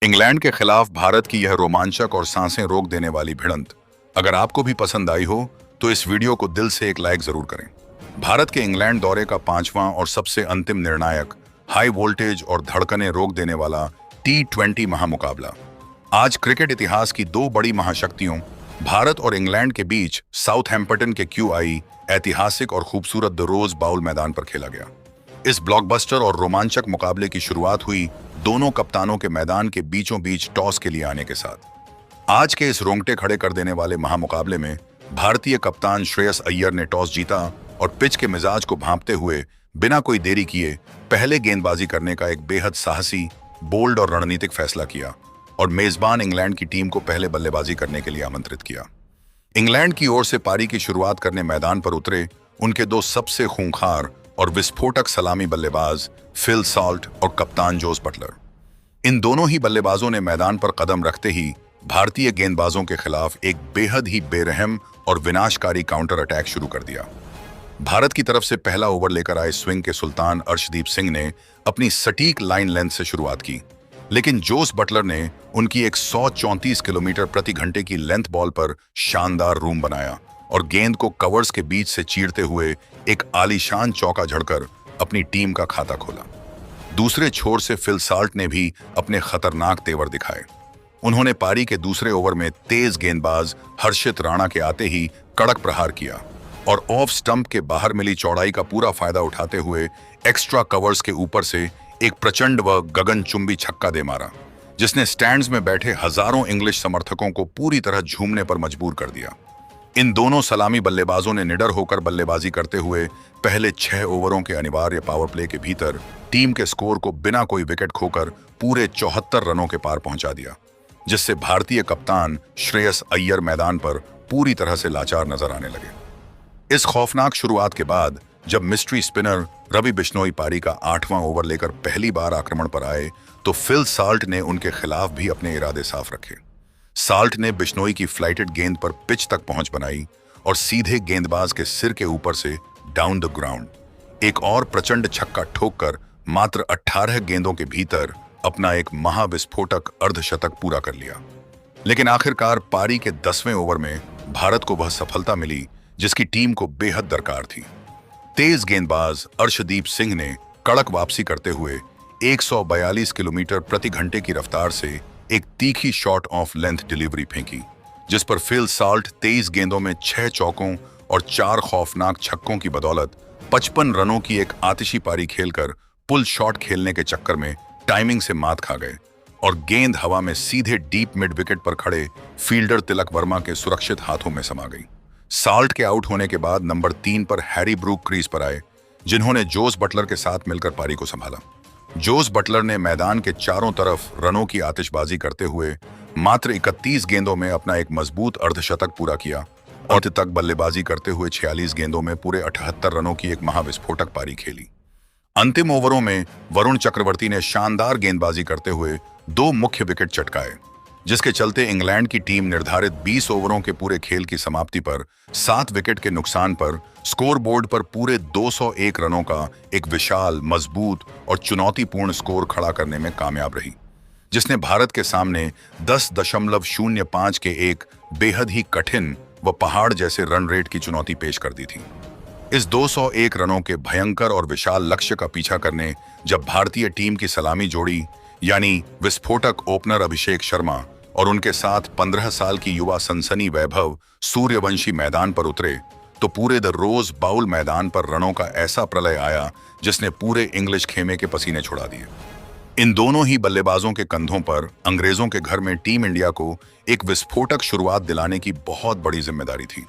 England के खिलाफ भारत की यह रोमांचक और सांसें रोक देने वाली भिड़ंत अगर आपको भी पसंद आई हो तो इस वीडियो को दिल से एक लाइक जरूर करें। भारत के इंग्लैंड दौरे का पांचवां और सबसे अंतिम निर्णायक, हाई वोल्टेज और धड़कनें रोक देने वाला T20 महामुकाबला आज क्रिकेट इतिहास की दो बड़ी महाशक्तियों भारत और इंग्लैंड के बीच साउथहैम्पटन के QI ऐतिहासिक और खूबसूरत द रोज बाउल मैदान पर खेला गया। इस ब्लॉकबस्टर और रोमांचक मुकाबले की शुरुआत हुई दोनों कप्तानों के मैदान के बीचों बीच टॉस के लिए आने के साथ। आज के इस रोंगटे खड़े कर देने वाले महामुकाबले में भारतीय कप्तान श्रेयस अय्यर ने टॉस जीता और पिच के मिजाज को भांपते हुए बिना कोई देरी किए पहले गेंदबाजी करने का एक बेहद साहसी, बोल्ड और रणनीतिक फैसला किया और मेजबान इंग्लैंड की टीम को पहले बल्लेबाजी करने के लिए आमंत्रित किया। इंग्लैंड की ओर से पारी की शुरुआत करने मैदान पर उतरे उनके दो सबसे खूंखार और विस्फोटक सलामी बल्लेबाज फिल सॉल्ट और कप्तान जोस बटलर। इन दोनों ही बल्लेबाजों ने मैदान पर कदम रखते ही भारतीय गेंदबाजों के खिलाफ एक बेहद ही बेरहम और विनाशकारी काउंटर अटैक शुरू कर दिया। भारत की तरफ से पहला ओवर लेकर आए स्विंग के सुल्तान अर्शदीप सिंह ने अपनी सटीक लाइन लेंथ से शुरुआत की, लेकिन जोस बटलर ने उनकी 134 किलोमीटर प्रति घंटे की लेंथ बॉल पर शानदार रूम बनाया और गेंद को कवर्स के बीच से चीरते हुए एक आलीशान चौका झड़कर अपनी टीम का खाता खोला। दूसरे छोर से फिल सॉल्ट ने भी अपने खतरनाक तेवर दिखाए। उन्होंने पारी के दूसरे ओवर में तेज गेंदबाज हर्षित राणा के आते ही कड़क प्रहार किया और ऑफ स्टंप के बाहर मिली चौड़ाई का पूरा फायदा उठाते हुए एक्स्ट्रा कवर्स के ऊपर से एक प्रचंड व गगनचुंबी छक्का दे मारा, जिसने स्टैंड्स में बैठे हजारों इंग्लिश समर्थकों को पूरी तरह झूमने पर मजबूर कर दिया। इन दोनों सलामी बल्लेबाजों ने निडर होकर बल्लेबाजी करते हुए पहले 6 ओवरों के अनिवार्य पावर प्ले के भीतर टीम के स्कोर को बिना कोई विकेट खोकर पूरे 74 रनों के पार पहुंचा दिया, जिससे भारतीय कप्तान श्रेयस अय्यर मैदान पर पूरी तरह से लाचार नजर आने लगे। इस खौफनाक शुरुआत के बाद जब मिस्ट्री स्पिनर रवि बिश्नोई पारी का 8वां ओवर लेकर पहली बार आक्रमण पर आए तो फिल सॉल्ट ने उनके खिलाफ भी अपने इरादे साफ रखे। सॉल्ट ने बिश्नोई की फ्लाइटेड गेंद पर पिच तक पहुंच बनाई और सीधे गेंदबाज के सिर के ऊपर से डाउन द ग्राउंड एक और प्रचंड छक्का ठोककर मात्र 18 गेंदों के भीतर अपना एक महाविस्फोटक अर्धशतक पूरा कर लिया। लेकिन आखिरकार पारी के 10वें ओवर में भारत को वह सफलता मिली जिसकी टीम को बेहद दरकार थी। तेज गेंदबाज अर्शदीप सिंह ने कड़क वापसी करते हुए 142 किलोमीटर प्रति घंटे की रफ्तार से एक तीखी शॉट ऑफ लेंथ डिलीवरी फेंकी, जिस पर फिल सॉल्ट 23 गेंदों में 6 चौकों और 4 खौफनाक छक्कों की बदौलत 55 रनों की एक आतिशी पारी खेलकर पुल शॉट खेलने के चक्कर में टाइमिंग से मात खा गए और गेंद हवा में सीधे डीप मिड विकेट पर खड़े फील्डर तिलक वर्मा के सुरक्षित हाथों में समा गई। सॉल्ट के आउट होने के बाद नंबर 3 पर हैरी ब्रूक क्रीज पर आए, जिन्होंने जोस बटलर के साथ मिलकर पारी को संभाला। जोस बटलर ने मैदान के चारों तरफ रनों की आतिशबाजी करते हुए मात्र 31 गेंदों में अपना एक मजबूत अर्धशतक पूरा किया और अंत तक बल्लेबाजी करते हुए 46 गेंदों में पूरे 78 रनों की एक महाविस्फोटक पारी खेली। अंतिम ओवरों में वरुण चक्रवर्ती ने शानदार गेंदबाजी करते हुए 2 मुख्य विकेट चटकाए, जिसके चलते इंग्लैंड की टीम निर्धारित 20 ओवरों के पूरे खेल की समाप्ति पर 7 विकेट के नुकसान पर स्कोरबोर्ड पर पूरे 201 रनों का एक विशाल, मजबूत और चुनौतीपूर्ण स्कोर खड़ा करने में कामयाब रही, जिसने भारत के सामने 10.05 के एक बेहद ही कठिन व पहाड़ जैसे रन रेट की चुनौती पेश कर दी थी। इस 201 रनों के भयंकर और विशाल लक्ष्य का पीछा करने जब भारतीय टीम की सलामी जोड़ी यानी विस्फोटक ओपनर अभिषेक शर्मा और उनके साथ 15 साल की युवा सनसनी वैभव सूर्यवंशी मैदान पर उतरे तो पूरे द रोज बाउल मैदान पर रनों का ऐसा प्रलय आया जिसने पूरे इंग्लिश खेमे के पसीने छुड़ा दिए। इन दोनों ही बल्लेबाजों के कंधों पर अंग्रेजों के घर में टीम इंडिया को एक विस्फोटक शुरुआत दिलाने की बहुत बड़ी जिम्मेदारी थी।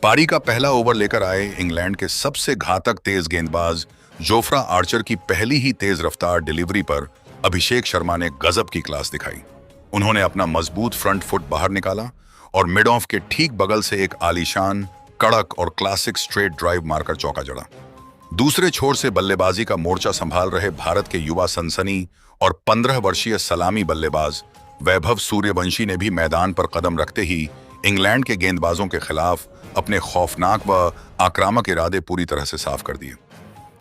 पारी का पहला ओवर लेकर आए इंग्लैंड के सबसे घातक तेज गेंदबाज जोफ्रा आर्चर की पहली ही तेज रफ्तार डिलीवरी पर अभिषेक शर्मा ने गजब की क्लास दिखाई। उन्होंने अपना मजबूत फ्रंट फुट बाहर निकाला और मिड ऑफ के ठीक बगल से एक आलीशान, कड़क और क्लासिक स्ट्रेट ड्राइव मारकर चौका जड़ा। दूसरे छोर से बल्लेबाजी का मोर्चा संभाल रहे भारत के युवा सनसनी और 15 वर्षीय सलामी बल्लेबाज वैभव सूर्यवंशी ने भी मैदान पर कदम रखते ही इंग्लैंड के गेंदबाजों के खिलाफ अपने खौफनाक व आक्रामक इरादे पूरी तरह से साफ कर दिए।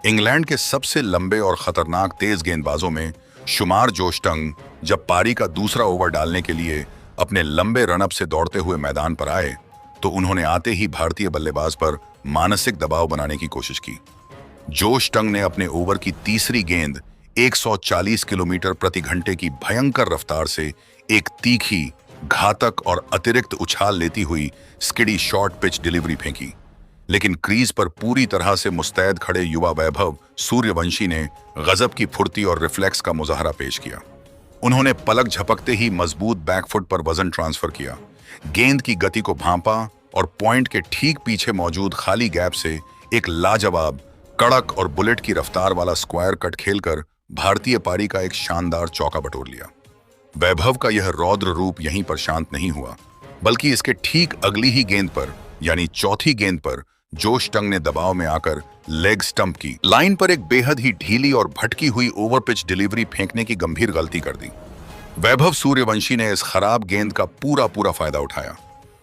इंग्लैंड के सबसे लंबे और खतरनाक तेज गेंदबाजों में शुमार जोस्टंग, जब पारी का दूसरा ओवर डालने के लिए अपने लंबे रनअप से दौड़ते हुए मैदान पर आए तो उन्होंने आते ही भारतीय बल्लेबाज पर मानसिक दबाव बनाने की कोशिश की। जोश टंग ने अपने ओवर की तीसरी गेंद 140 किलोमीटर प्रति घंटे की भयंकर रफ्तार से एक तीखी, घातक और अतिरिक्त उछाल लेती हुई स्किडी शॉर्ट पिच डिलीवरी फेंकी। लेकिन क्रीज पर पूरी तरह से मुस्तैद खड़े युवा वैभव सूर्यवंशी ने गजब की फुर्ती और रिफ्लेक्स का मुजाहरा पेश किया। उन्होंने पलक झपकते ही मजबूत बैकफुट पर वजन ट्रांसफर किया, गेंद की गति को भांपा और पॉइंट के ठीक पीछे मौजूद खाली गैप से एक लाजवाब, कड़क और बुलेट की रफ्तार वाला स्क्वायर कट खेलकर भारतीय पारी का एक शानदार चौका बटोर लिया। वैभव का यह रौद्र रूप यहीं पर शांत नहीं हुआ, बल्कि इसके ठीक अगली ही गेंद पर यानी चौथी गेंद पर जोश टंग ने दबाव में आकर लेग स्टंप की लाइन पर एक बेहद ही ढीली और भटकी हुई ओवर पिच डिलीवरी फेंकने की गंभीर गलती कर दी। वैभव सूर्यवंशी ने इस खराब गेंद का पूरा फायदा उठाया।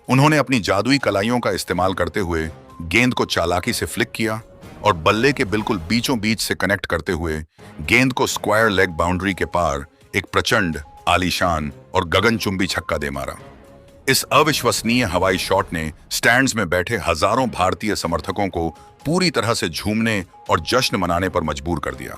उन्होंने अपनी जादुई कलाइयों का इस्तेमाल करते हुए गेंद को चालाकी से फ्लिक किया और बल्ले के बिल्कुल बीचों बीच से कनेक्ट करते हुए गेंद को स्क्वायर लेग बाउंड्री के पार एक प्रचंड, आलीशान और गगनचुंबी छक्का दे मारा। इस अविश्वसनीय हवाई शॉट ने स्टैंड्स में बैठे हजारों भारतीय समर्थकों को पूरी तरह से झूमने और जश्न मनाने पर मजबूर कर दिया।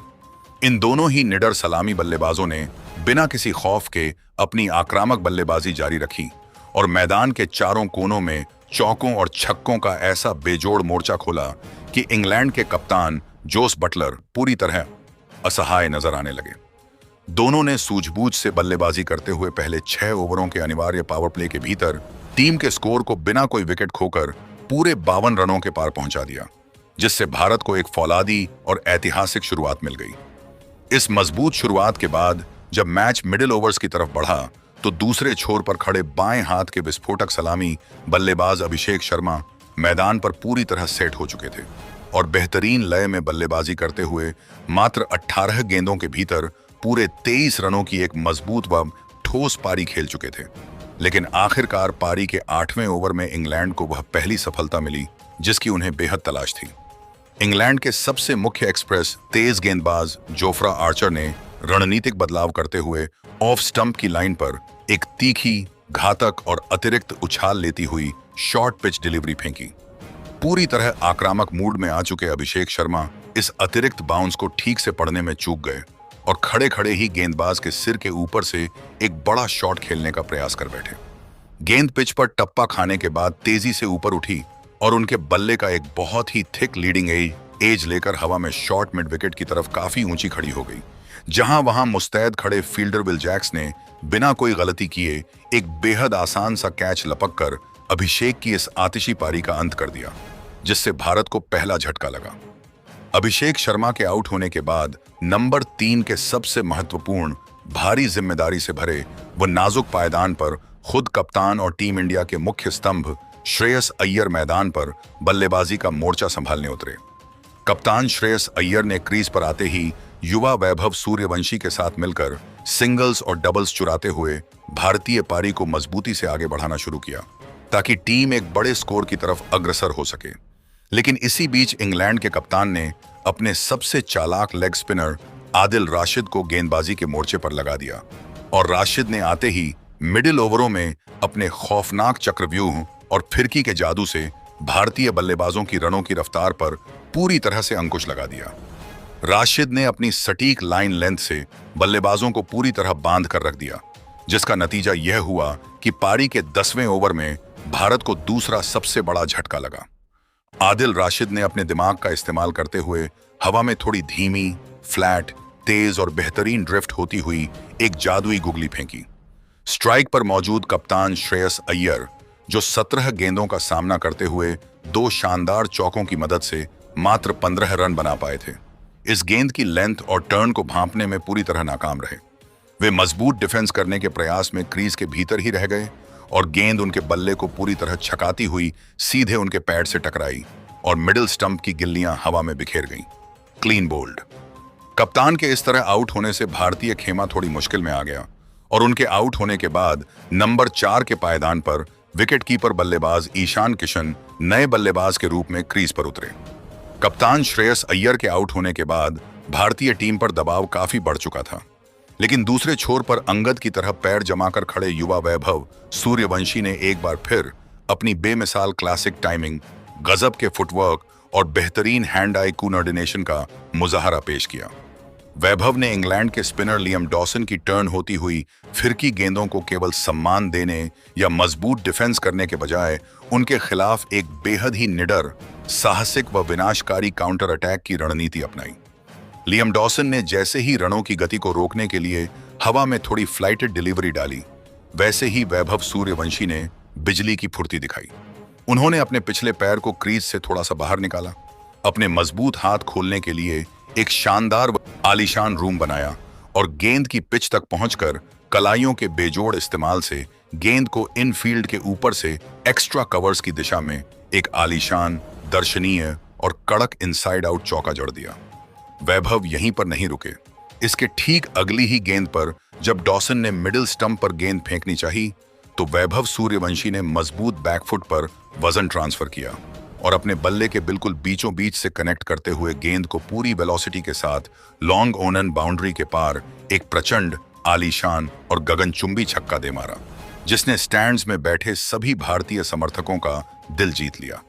इन दोनों ही निडर सलामी बल्लेबाजों ने बिना किसी खौफ के अपनी आक्रामक बल्लेबाजी जारी रखी और मैदान के चारों कोनों में चौकों और छक्कों का ऐसा बेजोड़ मोर्चा खोला कि इंग्लैंड के कप्तान जोस बटलर पूरी तरह असहाय नजर आने लगे। दोनों ने सूझबूझ से बल्लेबाजी करते हुए पहले 6 ओवरों के अनिवार्य पावर प्ले के भीतर टीम के स्कोर को बिना कोई विकेट खोकर पूरे 52 रनों के पार पहुंचा दिया, जिससे भारत को एक फौलादी और ऐतिहासिक शुरुआत मिल गई। इस मजबूत शुरुआत के बाद जब मैच मिडिल ओवर्स की तरफ बढ़ा तो दूसरे छोर पर खड़े बाएं हाथ के विस्फोटक सलामी बल्लेबाज अभिषेक शर्मा मैदान पर पूरी तरह सेट हो चुके थे और बेहतरीन लय में बल्लेबाजी करते हुए मात्र 18 गेंदों के भीतर पूरे 23 रनों की एक मजबूत व ठोस पारी खेल चुके थे। लेकिन आखिरकार पारी के 8वें ओवर में इंग्लैंड को वह पहली सफलता मिली जिसकी उन्हें बेहद तलाश थी। इंग्लैंड के सबसे मुख्य एक्सप्रेस तेज गेंदबाज जोफ्रा आर्चर ने रणनीतिक बदलाव करते हुए ऑफ स्टंप की लाइन पर एक तीखी, घातक और अतिरिक्त उछाल लेती हुई शॉर्ट पिच डिलीवरी फेंकी। पूरी तरह आक्रामक मूड में आ चुके अभिषेक शर्मा इस अतिरिक्त बाउंस को ठीक से पढ़ने में चूक गए और खड़े खड़े ही गेंदबाज के सिर के ऊपर से एक बड़ा शॉट खेलने का प्रयास कर बैठे। गेंद पिच पर टप्पा खाने के बाद तेजी से ऊपर उठी और उनके बल्ले का एक बहुत ही थिक लीडिंग एज लेकर हवा में शॉर्ट मिड विकेट की तरफ काफी ऊंची खड़ी हो गई, जहां वहां मुस्तैद खड़े फील्डर विल जैक्स ने बिना कोई गलती किए एक बेहद आसान सा कैच लपक कर अभिषेक की इस आतिशी पारी का अंत कर दिया, जिससे भारत को पहला झटका लगा। अभिषेक शर्मा के आउट होने के बाद नंबर 3 के सबसे महत्वपूर्ण, भारी जिम्मेदारी से भरे व नाजुक पायदान पर खुद कप्तान और टीम इंडिया के मुख्य स्तंभ श्रेयस अय्यर मैदान पर बल्लेबाजी का मोर्चा संभालने उतरे। कप्तान श्रेयस अय्यर ने क्रीज पर आते ही युवा वैभव सूर्यवंशी के साथ मिलकर सिंगल्स और डबल्स चुराते हुए भारतीय पारी को मजबूती से आगे बढ़ाना शुरू किया ताकि टीम एक बड़े स्कोर की तरफ अग्रसर हो सके। लेकिन इसी बीच इंग्लैंड के कप्तान ने अपने सबसे चालाक लेग स्पिनर आदिल राशिद को गेंदबाजी के मोर्चे पर लगा दिया और राशिद ने आते ही मिडिल ओवरों में अपने खौफनाक चक्रव्यूह और फिरकी के जादू से भारतीय बल्लेबाजों की रनों की रफ्तार पर पूरी तरह से अंकुश लगा दिया। राशिद ने अपनी सटीक लाइन लेंथ से बल्लेबाजों को पूरी तरह बांध कर रख दिया, जिसका नतीजा यह हुआ कि पारी के 10वें ओवर में भारत को दूसरा सबसे बड़ा झटका लगा। आदिल राशिद ने अपने दिमाग का इस्तेमाल करते हुए हवा में थोड़ी धीमी, फ्लैट, तेज और बेहतरीन ड्रिफ्ट होती हुई एक जादुई गुगली फेंकी। स्ट्राइक पर मौजूद कप्तान श्रेयस अय्यर, जो 17 गेंदों का सामना करते हुए 2 शानदार चौकों की मदद से मात्र 15 रन बना पाए थे, इस गेंद की लेंथ और टर्न को भांपने में पूरी तरह नाकाम रहे। वे मजबूत डिफेंस करने के प्रयास में क्रीज के भीतर ही रह गए और गेंद उनके बल्ले को पूरी तरह छकाती हुई सीधे उनके पैड से टकराई और मिडिल स्टंप की गिल्लियां हवा में बिखेर गईं। Clean bowled. कप्तान के इस तरह आउट होने से भारतीय खेमा थोड़ी मुश्किल में आ गया और उनके आउट होने के बाद नंबर 4 के पायदान पर विकेटकीपर बल्लेबाज ईशान किशन नए बल्लेबाज के रूप में क्रीज पर उतरे। कप्तान श्रेयस अय्यर के आउट होने के बाद भारतीय टीम पर दबाव काफी बढ़ चुका था, लेकिन दूसरे छोर पर अंगद की तरह पैर जमाकर खड़े युवा वैभव सूर्यवंशी ने एक बार फिर अपनी बेमिसाल क्लासिक टाइमिंग, गजब के फुटवर्क और बेहतरीन हैंड आई कोऑर्डिनेशन का मुजाहरा पेश किया। वैभव ने इंग्लैंड के स्पिनर लियम डॉसन की टर्न होती हुई फिरकी गेंदों को केवल सम्मान देने या मजबूत डिफेंस करने के बजाय उनके खिलाफ एक बेहद ही निडर, साहसिक व विनाशकारी काउंटर अटैक की रणनीति अपनाई। लियम डॉसन ने जैसे ही रनों की गति को रोकने के लिए हवा में थोड़ी फ्लाइटेड डिलीवरी डाली, वैसे ही वैभव सूर्यवंशी ने बिजली की फुर्ती दिखाई। उन्होंने अपने पिछले पैर को क्रीज से थोड़ा सा बाहर निकाला, अपने मजबूत हाथ खोलने के लिए एक शानदार व आलीशान रूम बनाया और गेंद की पिच तक पहुंचकर कलाइयों के बेजोड़ इस्तेमाल से गेंद को इन फील्ड के ऊपर से एक्स्ट्रा कवर्स की दिशा में एक आलीशान, दर्शनीय और कड़क इनसाइड आउट चौका जड़ दिया। वैभव यहीं पर नहीं रुके। इसके ठीक अगली ही गेंद पर जब डॉसन ने मिडिल स्टंप पर गेंद फेंकनी चाहिए, तो वैभव सूर्यवंशी ने मजबूत बैकफुट पर वजन ट्रांसफर किया और अपने बल्ले के बिल्कुल बीचों बीच से कनेक्ट करते हुए गेंद को पूरी वेलोसिटी के साथ लॉन्ग ऑन बाउंड्री के पार एक प्रचंड, आलीशान और गगनचुंबी छक्का दे मारा, जिसने स्टैंड्स में बैठे सभी भारतीय समर्थकों का दिल जीत लिया।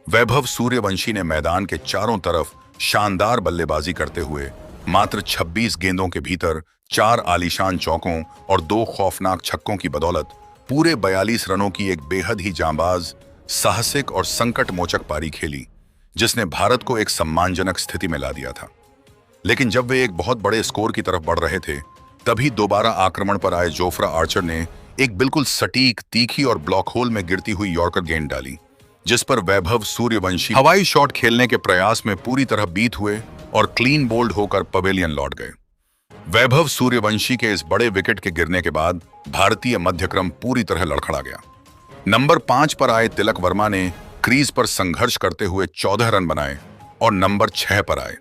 वैभव सूर्यवंशी ने मैदान के चारों तरफ शानदार बल्लेबाजी करते हुए मात्र 26 गेंदों के भीतर 4 आलीशान चौकों और 2 खौफनाक छक्कों की बदौलत पूरे 42 रनों की एक बेहद ही जांबाज, साहसिक और संकट मोचक पारी खेली, जिसने भारत को एक सम्मानजनक स्थिति में ला दिया था। लेकिन जब वे एक बहुत बड़े स्कोर की तरफ बढ़ रहे थे, तभी दोबारा आक्रमण पर आए जोफ्रा आर्चर ने एक बिल्कुल सटीक, तीखी और ब्लॉक होल में गिरती हुई यॉर्कर गेंद डाली, जिस पर वैभव सूर्यवंशी हवाई शॉट खेलने के प्रयास में पूरी तरह बीत हुए और क्लीन बोल्ड होकर पवेलियन लौट गए। वैभव सूर्यवंशी के इस बड़े विकेट के गिरने के बाद भारतीय मध्यक्रम पूरी तरह लड़खड़ा गया। नंबर 5 पर आए तिलक वर्मा ने क्रीज पर संघर्ष करते हुए 14 रन बनाए और नंबर 6 पर आए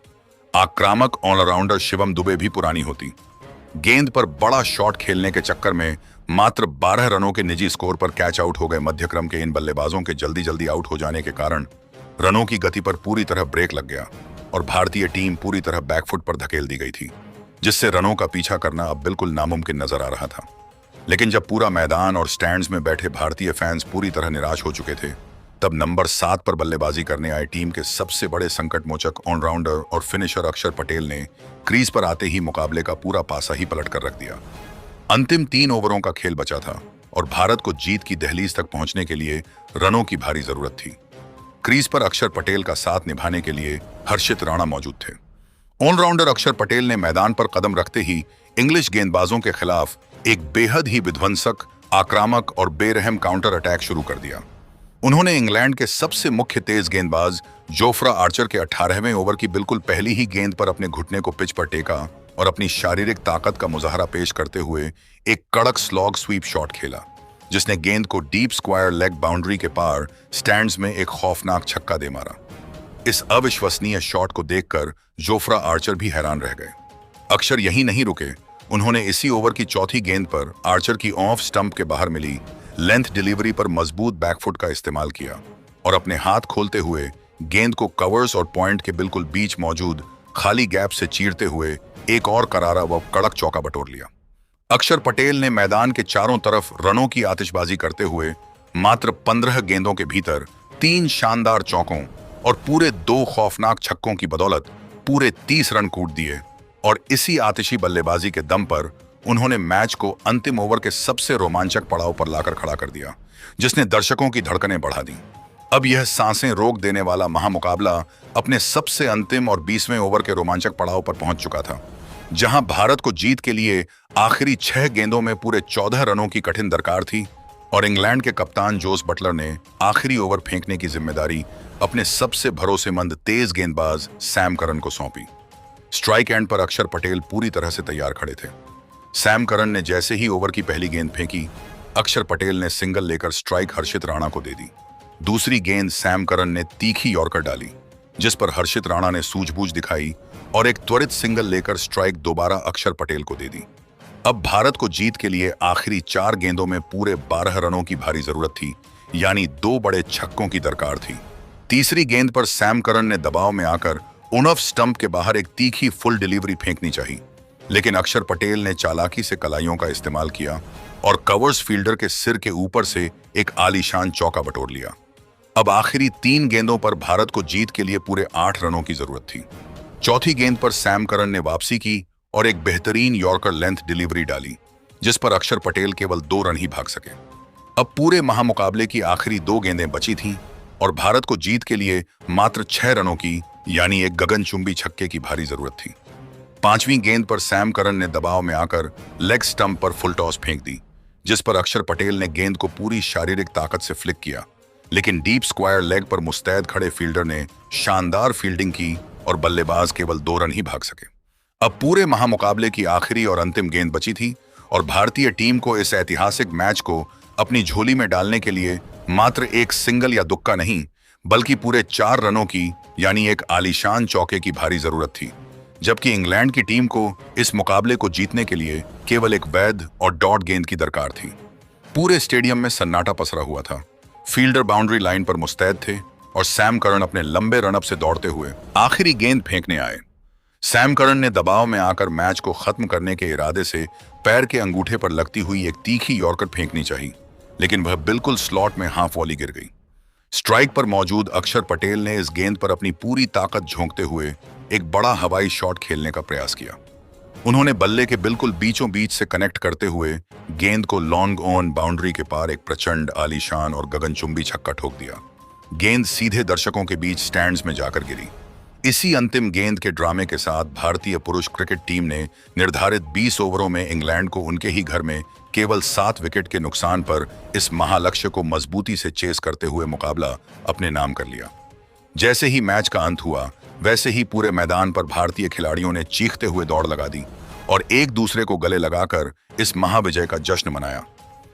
आक्रामक ऑलराउंडर शिवम दुबे भी पुरानी होती गेंद पर बड़ा शॉट खेलने के चक्कर में मात्र 12 रनों के निजी स्कोर पर कैच आउट हो गए। मध्यक्रम के इन बल्लेबाजों के जल्दी जल्दी आउट हो जाने के कारण रनों की गति पर पूरी तरह ब्रेक लग गया और भारतीय टीम पूरी तरह बैकफुट पर धकेल दी गई थी, जिससे रनों का पीछा करना अब बिल्कुल नामुमकिन नजर आ रहा था। लेकिन जब पूरा मैदान और स्टैंड्स में बैठे भारतीय फैंस पूरी तरह निराश हो चुके थे, तब नंबर 7 पर बल्लेबाजी करने आए टीम के सबसे बड़े संकट मोचक ऑलराउंडर और फिनिशर अक्षर पटेल ने क्रीज पर आते ही मुकाबले का पूरा पासा ही पलट कर रख दिया। अंतिम 3 ओवरों का खेल बचा था और भारत को जीत की दहलीज तक पहुंचने के लिए रनों की भारी जरूरत थी। क्रीज पर अक्षर पटेल का साथ निभाने के लिए हर्षित राणा मौजूद थे। ऑलराउंडर अक्षर पटेल ने मैदान पर कदम रखते ही इंग्लिश गेंदबाजों के खिलाफ एक बेहद ही विध्वंसक, आक्रामक और बेरहम काउंटर अटैक शुरू कर दिया। उन्होंने इंग्लैंड के सबसे मुख्य तेज गेंदबाज जोफ्रा आर्चर के 18वें ओवर की बिल्कुल पहली ही गेंद पर अपने घुटने को पिच पर टेका और अपनी शारीरिक ताकत का मुजाहरा पेश करते हुए एक कड़क स्लॉग स्वीप शॉट खेला, जिसने गेंद को डीप स्क्वायर लेग बाउंड्री के पार स्टैंड्स में एक खौफनाक छक्का दे मारा। इस अविश्वसनीय शॉट को देखकर जोफ्रा आर्चर भी हैरान रह गए। अक्षर यहीं नहीं रुके, उन्होंने इसी ओवर की चौथी गेंद पर आर्चर की ऑफ स्टंप के बाहर मिली लेंथ डिलीवरी पर मजबूत बैकफुट का इस्तेमाल किया और अपने हाथ खोलते हुए गेंद को कवर्स और पॉइंट के बिल्कुल बीच मौजूद खाली गैप से चीरते हुए एक और करारा व कड़क चौका बटोर लिया। अक्षर पटेल ने मैदान के चारों तरफ रनों की आतिशबाजी करते हुए मात्र 15 गेंदों के भीतर 3 शानदार चौकों और पूरे 2 खौफनाक छक्कों की बदौलत पूरे 30 रन कूट दिए और इसी आतिशी बल्लेबाजी के दम पर उन्होंने मैच को अंतिम ओवर के सबसे रोमांचक पड़ाव पर लाकर खड़ा कर दिया, जिसने दर्शकों की धड़कनें बढ़ा दी। अब यह सांसें रोक देने वाला महामुकाबला अपने सबसे अंतिम और 20वें ओवर के रोमांचक पड़ाव पर पहुंच चुका था, जहां भारत को जीत के लिए आखिरी 6 गेंदों में पूरे 14 रनों की कठिन दरकार थी और इंग्लैंड के कप्तान जोस बटलर ने आखिरी ओवर फेंकने की जिम्मेदारी अपने सबसे भरोसेमंद तेज गेंदबाज सैम करन को सौंपी। स्ट्राइक एंड पर अक्षर पटेल पूरी तरह से तैयार खड़े थे। सैम करन ने जैसे ही ओवर की पहली गेंद फेंकी, अक्षर पटेल ने सिंगल लेकर स्ट्राइक हर्षित राणा को दे दी। दूसरी गेंद सैम करन ने तीखी यॉर्कर डाली, जिस पर हर्षित राणा ने सूझबूझ दिखाई और एक त्वरित सिंगल लेकर स्ट्राइक दोबारा अक्षर पटेल को दे दी। अब भारत को जीत के लिए आखिरी 4 गेंदों में पूरे 12 रनों की भारी जरूरत थी, यानी 2 बड़े छक्कों की दरकार थी। तीसरी गेंद पर सैम करन ने दबाव में आकर ऑफ स्टंप के बाहर एक तीखी फुल डिलीवरी फेंकनी चाहिए, लेकिन अक्षर पटेल ने चालाकी से कलाइयों का इस्तेमाल किया और कवर्स फील्डर के सिर के ऊपर से एक आलीशान चौका बटोर लिया। अब आखिरी 3 गेंदों पर भारत को जीत के लिए पूरे 8 रनों की जरूरत थी। चौथी गेंद पर सैम करन ने वापसी की और एक बेहतरीन यॉर्कर लेंथ डिलीवरी डाली, जिस पर अक्षर पटेल केवल 2 रन ही भाग सके। अब पूरे महामुकाबले की आखिरी 2 गेंदें बची थीं और भारत को जीत के लिए मात्र 6 रनों की, यानी एक गगनचुंबी छक्के की भारी जरूरत थी। 5वीं गेंद पर सैम करन ने दबाव में आकर लेग स्टंप पर फुल टॉस फेंक दी, जिस पर अक्षर पटेल ने गेंद को पूरी शारीरिक ताकत से फ्लिक किया, लेकिन डीप स्क्वायर लेग पर मुस्तैद खड़े फील्डर ने शानदार फील्डिंग की और बल्लेबाज केवल 2 रन ही भाग सके। अब पूरे महामुकाबले की आखिरी और अंतिम गेंद बची थी और भारतीय टीम को इस ऐतिहासिक मैच को अपनी झोली में डालने के लिए मात्र एक सिंगल या दुक्का नहीं, बल्कि पूरे 4 रनों की, यानी एक आलीशान चौके की भारी जरूरत थी। जबकि इंग्लैंड की टीम को इस मुकाबले को जीतने के लिए केवल एक वैध और डॉट गेंद की दरकार थी। पूरे स्टेडियम में सन्नाटा पसरा हुआ था। फील्डर बाउंड्री लाइन पर मुस्तैद थे और सैम करन अपने लंबे रनअप से दौड़ते हुए आखिरी गेंद फेंकने आए। सैम करन ने दबाव में आकर मैच को खत्म करने के इरादे से पैर के अंगूठे पर लगती हुई एक तीखी यॉर्कर फेंकनी चाहिए, लेकिन वह बिल्कुल स्लॉट में हाफ वॉली गिर गई। स्ट्राइक पर मौजूद अक्षर पटेल ने इस गेंद पर अपनी पूरी ताकत झोंकते हुए एक बड़ा हवाई शॉट खेलने का प्रयास किया। उन्होंने बल्ले के बिल्कुल बीचों बीच से कनेक्ट करते हुए गेंद को लॉन्ग ऑन बाउंड्री के पार एक प्रचंड, आलीशान और गगनचुंबी छक्का ठोक दिया। गेंद सीधे दर्शकों के बीच स्टैंड्स में जाकर गिरी। इसी अंतिम गेंद के ड्रामे के साथ भारतीय पुरुष क्रिकेट टीम ने निर्धारित 20 ओवरों में इंग्लैंड को उनके ही घर में केवल 7 विकेट के नुकसान पर इस महालक्ष्य को मजबूती से चेस करते हुए मुकाबला अपने नाम कर लिया। जैसे ही मैच का अंत हुआ, वैसे ही पूरे मैदान पर भारतीय खिलाड़ियों ने चीखते हुए दौड़ लगा दी और एक दूसरे को गले लगाकर इस महाविजय का जश्न मनाया,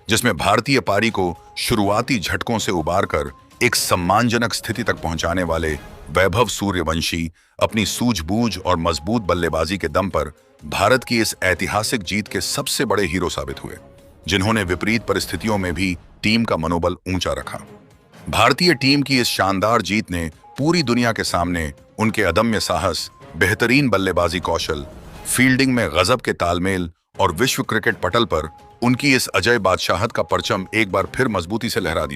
जिसमें भारतीय पारी को शुरुआती झटकों से उबारकर एक सम्मानजनक स्थिति तक पहुंचाने वाले वैभव सूर्यवंशी अपनी सूझबूझ और मजबूत बल्लेबाजी के दम पर भारत की इस ऐतिहासिक जीत के सबसे बड़े हीरो साबित हुए, जिन्होंने विपरीत परिस्थितियों में भी टीम का मनोबल ऊंचा रखा। भारतीय टीम की इस शानदार जीत ने पूरी दुनिया के सामने उनके अदम्य साहस, बेहतरीन बल्लेबाजी कौशल, फील्डिंग में गजब के तालमेल और विश्व क्रिकेट पटल पर उनकी इस अजय बादशाहत का परचम एक बार फिर मजबूती से लहरा दिया।